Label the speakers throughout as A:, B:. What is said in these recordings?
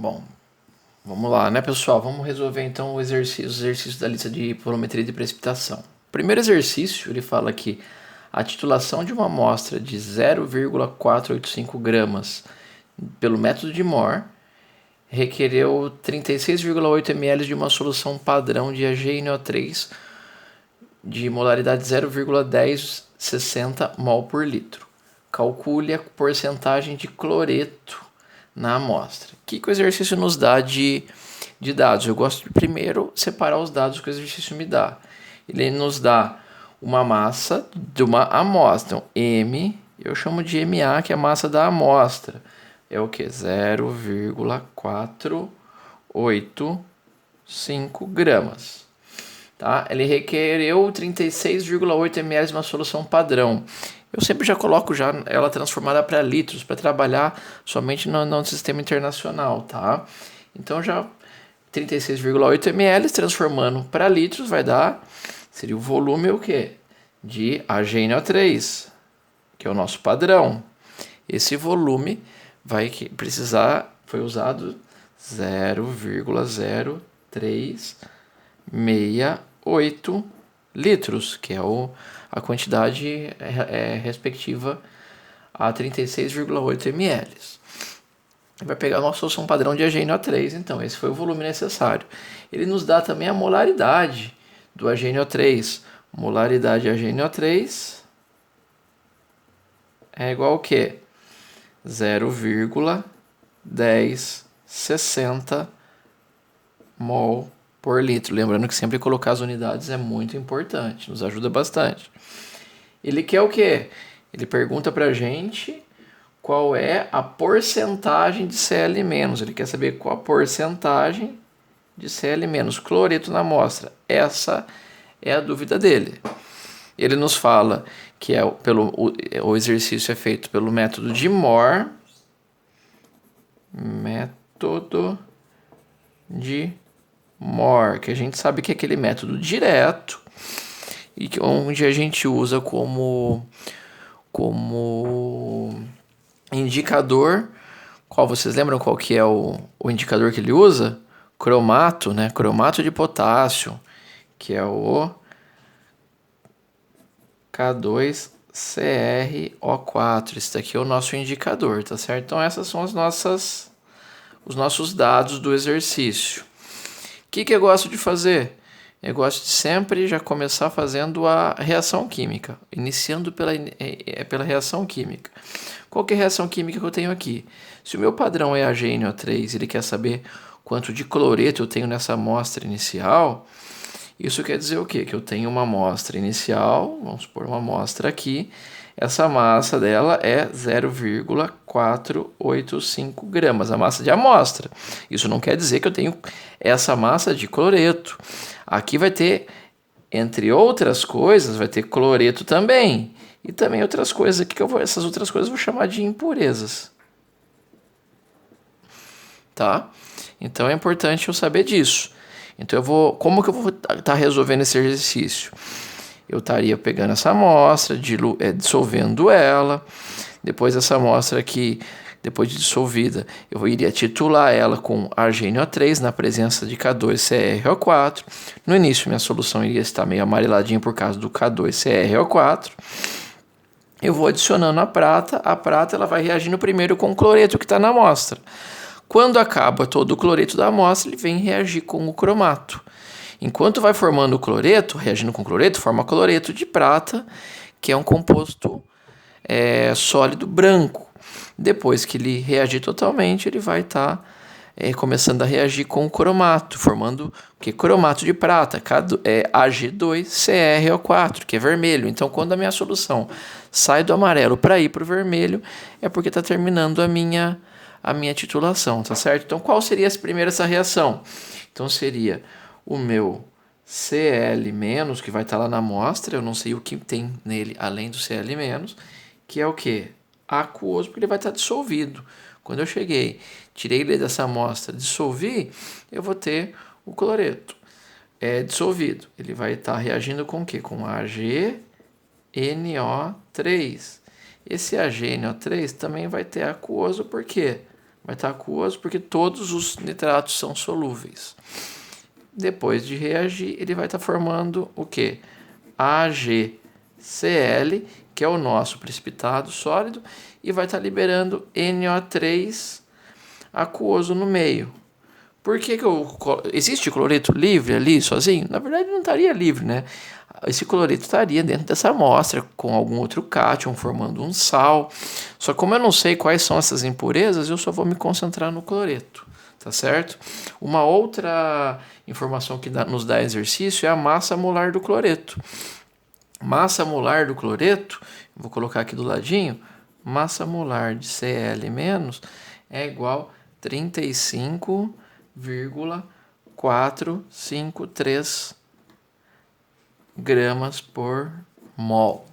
A: Bom, vamos lá, né, pessoal? Vamos resolver então os exercícios da lista de volumetria de precipitação. O primeiro exercício, ele fala que a titulação de uma amostra de 0,485 gramas pelo método de Mohr requereu 36,8 ml de uma solução padrão de AgNO3 de molaridade 0,1060 mol por litro. Calcule a porcentagem de cloreto na amostra. O que o exercício nos dá de dados? Eu gosto de primeiro separar os dados que o exercício me dá. Ele nos dá uma massa de uma amostra. Então, M, eu chamo de MA, que é a massa da amostra. É o que? 0,485 gramas. Tá? Ele requereu 36,8 ml de uma solução padrão. Eu sempre já coloco ela transformada para litros, para trabalhar somente no sistema internacional, tá? Então já 36,8 ml transformando para litros vai dar, seria o volume o quê? De AgNO3, que é o nosso padrão. Esse volume vai precisar, foi usado 0,0368 litros, que é a quantidade respectiva a 36,8 ml. Vai pegar a nossa solução padrão de AgNO3, então esse foi o volume necessário. Ele nos dá também a molaridade do AgNO3. Molaridade de AgNO3 é igual ao quê? 0,1060 mol por litro. Lembrando que sempre colocar as unidades é muito importante, nos ajuda bastante. Ele quer o quê? Ele pergunta pra gente qual é a porcentagem de Cl-. Ele quer saber qual a porcentagem de Cl-, cloreto na amostra. Essa é a dúvida dele. Ele nos fala que o exercício é feito pelo método de Mohr. Método de Mohr, que a gente sabe que é aquele método direto e onde a gente usa como indicador. Qual vocês lembram qual que é o indicador que ele usa? Cromato, né? Cromato de potássio, que é o K2CrO4. Esse daqui é o nosso indicador, tá certo? Então essas são os nossos dados do exercício. O que eu gosto de fazer? Eu gosto de sempre já começar fazendo a reação química, iniciando pela reação química. Qual que é a reação química que eu tenho aqui? Se o meu padrão é AgNO3 e ele quer saber quanto de cloreto eu tenho nessa amostra inicial, isso quer dizer o quê? Que eu tenho uma amostra inicial, vamos supor uma amostra aqui, essa massa dela é 0,485 gramas, a massa de amostra. Isso não quer dizer que eu tenho essa massa de cloreto. Aqui vai ter, entre outras coisas, vai ter cloreto também. E também outras coisas aqui essas outras coisas eu vou chamar de impurezas. Tá? Então é importante eu saber disso. Então como que eu vou estar resolvendo esse exercício? Eu estaria pegando essa amostra, dissolvendo ela. Depois dessa amostra aqui, depois de dissolvida, eu iria titular ela com AgNO3 na presença de K2CrO4. No início, minha solução iria estar meio amareladinha por causa do K2CrO4. Eu vou adicionando a prata ela vai reagindo primeiro com o cloreto que está na amostra. Quando acaba todo o cloreto da amostra, ele vem reagir com o cromato. Enquanto vai formando o cloreto, reagindo com o cloreto, forma cloreto de prata, que é um composto sólido branco. Depois que ele reagir totalmente, ele vai estar começando a reagir com o cromato, formando cromato de prata, Ag2CrO4, que é vermelho. Então, quando a minha solução sai do amarelo para ir para o vermelho, é porque está terminando a minha titulação, tá certo? Então, qual seria essa reação? Então, seria o meu Cl-, que vai estar lá na amostra, eu não sei o que tem nele além do Cl-, que é o quê? Aquoso, porque ele vai estar dissolvido. Quando eu tirei ele dessa amostra, dissolvi, eu vou ter o cloreto dissolvido. Ele vai estar reagindo com o quê? Com AgNO3. Esse AgNO3 também vai ter aquoso, por quê? vai estar aquoso porque todos os nitratos são solúveis. Depois de reagir, ele vai estar formando o quê? AgCl, que é o nosso precipitado sólido, e vai estar liberando NO3 aquoso no meio. Por que existe cloreto livre ali sozinho? Na verdade não estaria livre, né? Esse cloreto estaria dentro dessa amostra com algum outro cátion formando um sal. Só que como eu não sei quais são essas impurezas, eu só vou me concentrar no cloreto, tá certo? Uma outra informação que nos dá exercício é a massa molar do cloreto. Massa molar do cloreto, vou colocar aqui do ladinho, massa molar de Cl- é igual a 35,453 gramas por mol.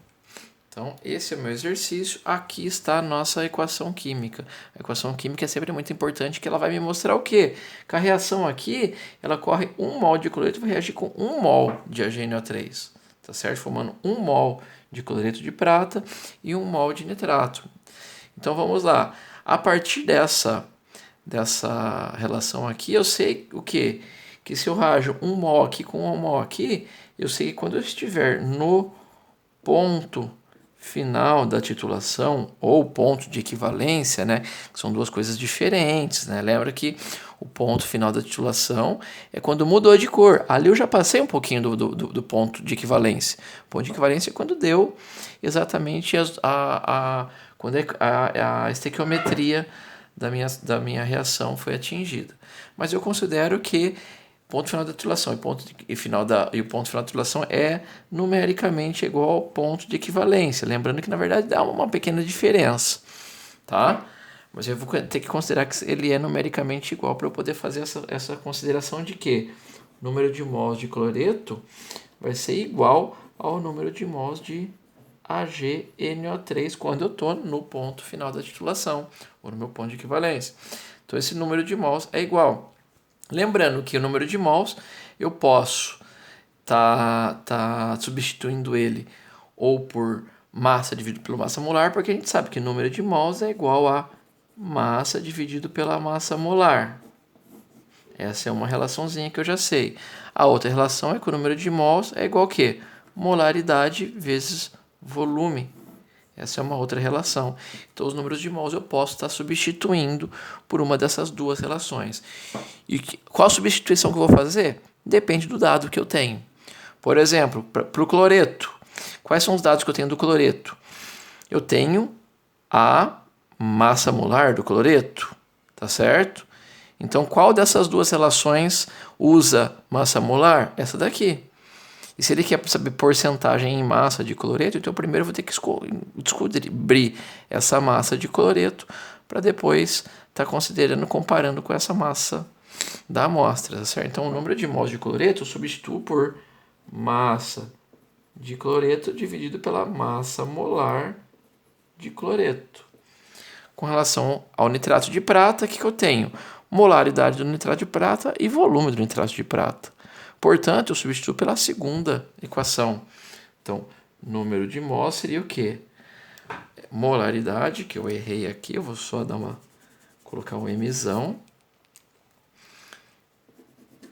A: Então, esse é o meu exercício. Aqui está a nossa equação química. A equação química é sempre muito importante, que ela vai me mostrar o quê? Que a reação aqui, ela corre 1 mol de cloreto vai reagir com 1 mol de AgNO3. Tá certo? Formando 1 mol de cloreto de prata e 1 mol de nitrato. Então, vamos lá. A partir dessa relação aqui, eu sei o quê? Que se eu rajo 1 mol aqui com 1 mol aqui, eu sei que quando eu estiver no ponto final da titulação ou ponto de equivalência, né, que são duas coisas diferentes, né? Lembra que o ponto final da titulação é quando mudou de cor. Ali eu já passei um pouquinho do ponto de equivalência. O ponto de equivalência é quando deu exatamente quando a estequiometria da minha reação foi atingida. Mas eu considero que ponto final da titulação e o ponto final da titulação é numericamente igual ao ponto de equivalência. Lembrando que, na verdade, dá uma pequena diferença, tá? Mas eu vou ter que considerar que ele é numericamente igual para eu poder fazer essa consideração de que o número de mols de cloreto vai ser igual ao número de mols de AgNO3 quando eu estou no ponto final da titulação, ou no meu ponto de equivalência. Então, esse número de mols é igual. Lembrando que o número de mols eu posso tá substituindo ele ou por massa dividido pela massa molar, porque a gente sabe que o número de mols é igual a massa dividido pela massa molar. Essa é uma relaçãozinha que eu já sei. A outra relação é que o número de mols é igual a quê? Molaridade vezes volume. Essa é uma outra relação. Então, os números de mols eu posso estar substituindo por uma dessas duas relações. E qual a substituição que eu vou fazer? Depende do dado que eu tenho. Por exemplo, para o cloreto. Quais são os dados que eu tenho do cloreto? Eu tenho a massa molar do cloreto, tá certo? Então, qual dessas duas relações usa massa molar? Essa daqui. E se ele quer saber porcentagem em massa de cloreto, então primeiro eu vou ter que descobrir essa massa de cloreto para depois estar considerando, comparando com essa massa da amostra, certo? Então o número de mols de cloreto eu substituo por massa de cloreto dividido pela massa molar de cloreto. Com relação ao nitrato de prata, o que eu tenho? Molaridade do nitrato de prata e volume do nitrato de prata. Portanto, eu substituo pela segunda equação. Então, número de mols seria o quê? Molaridade, que eu errei aqui, eu vou só colocar um Mzão.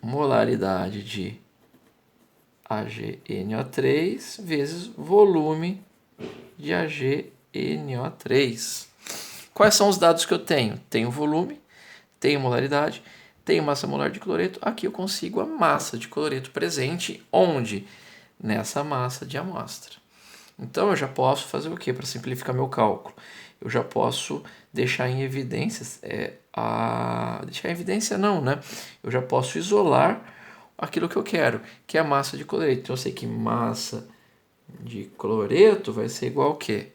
A: Molaridade de AgNO3 vezes volume de AgNO3. Quais são os dados que eu tenho? Tenho volume, tenho molaridade, tenho massa molar de cloreto. Aqui eu consigo a massa de cloreto presente. Onde? Nessa massa de amostra. Então eu já posso fazer o que para simplificar meu cálculo? Eu já posso deixar em evidência, deixar em evidência não, né? Eu já posso isolar aquilo que eu quero, que é a massa de cloreto. Então eu sei que massa de cloreto vai ser igual ao quê?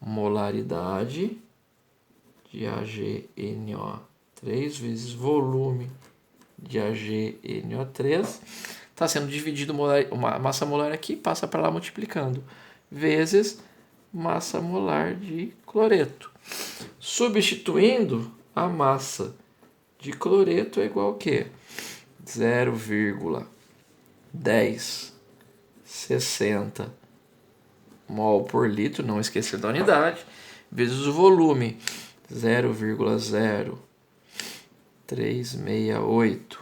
A: Molaridade de AgNO3 vezes volume de AgNO3. Está sendo dividido uma massa molar aqui, passa para lá multiplicando, vezes massa molar de cloreto. Substituindo, a massa de cloreto é igual a quê? 0,1060 mol por litro, não esquecer da unidade, vezes o volume. 0,0368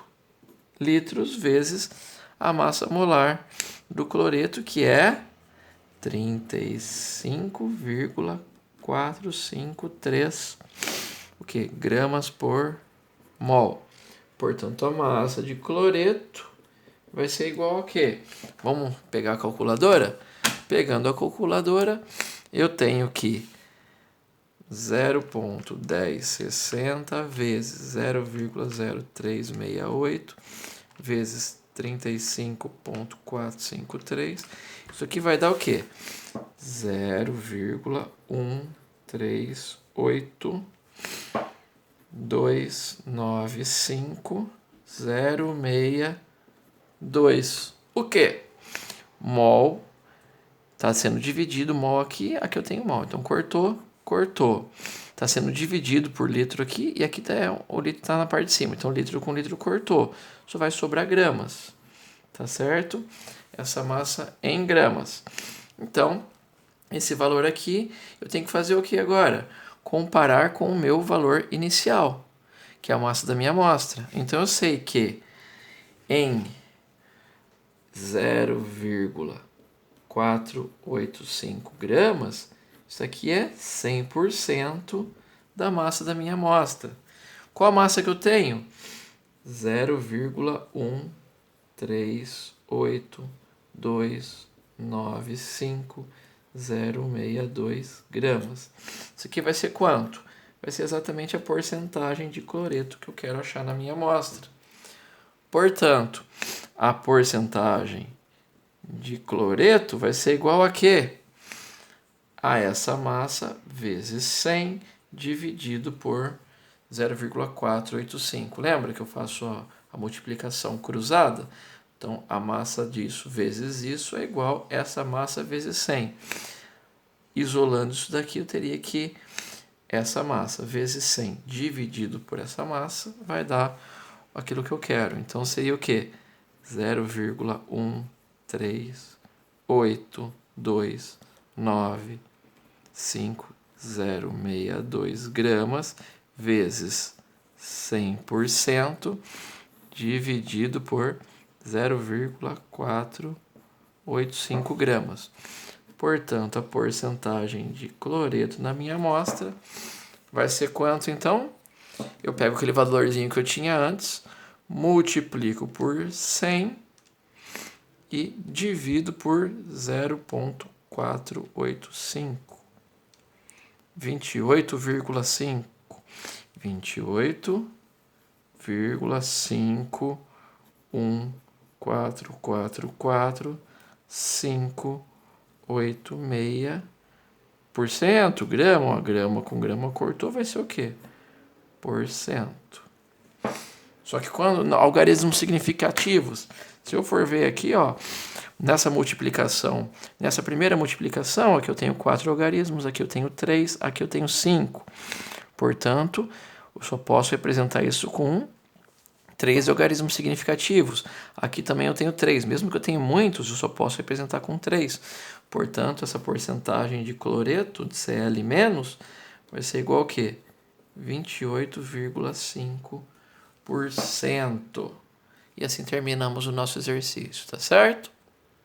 A: litros vezes a massa molar do cloreto, que é 35,453 gramas por mol. Portanto, a massa de cloreto vai ser igual a quê? Vamos pegar a calculadora? Pegando a calculadora, eu tenho que 0,1060 vezes 0,0368 vezes 35,453. Isso aqui vai dar o quê? 0,138295062. O quê? Mol está sendo dividido, mol aqui, aqui eu tenho mol. Então cortou. Está sendo dividido por litro aqui, e aqui o litro está na parte de cima. Então litro com litro cortou. Só vai sobrar gramas. Tá certo? Essa massa em gramas. Então, esse valor aqui, eu tenho que fazer o que agora? Comparar com o meu valor inicial, que é a massa da minha amostra. Então, eu sei que em 0,485 gramas, isso aqui é 100% da massa da minha amostra. Qual a massa que eu tenho? 0,138295062 gramas. Isso aqui vai ser quanto? Vai ser exatamente a porcentagem de cloreto que eu quero achar na minha amostra. Portanto, a porcentagem de cloreto vai ser igual a quê? A essa massa vezes 100 dividido por 0,485. Lembra que eu faço a multiplicação cruzada? Então, a massa disso vezes isso é igual a essa massa vezes 100. Isolando isso daqui, eu teria que essa massa vezes 100 dividido por essa massa vai dar aquilo que eu quero. Então, seria o quê? 0,138295062 gramas vezes 100% dividido por 0,485 gramas. Portanto, a porcentagem de cloreto na minha amostra vai ser quanto, então? Eu pego aquele valorzinho que eu tinha antes, multiplico por 100 e divido por 0,485. 28,5. 28,5144458,6%. Grama, grama com grama cortou, vai ser o quê? Porcento. Só que quando algarismos significativos, se eu for ver aqui, ó, nessa multiplicação, nessa primeira multiplicação, aqui eu tenho 4 algarismos, aqui eu tenho 3, aqui eu tenho 5. Portanto, eu só posso representar isso com 3 algarismos significativos. Aqui também eu tenho 3. Mesmo que eu tenha muitos, eu só posso representar com 3. Portanto, essa porcentagem de cloreto, de Cl-, vai ser igual a quê? 28,5%. E assim terminamos o nosso exercício, tá certo?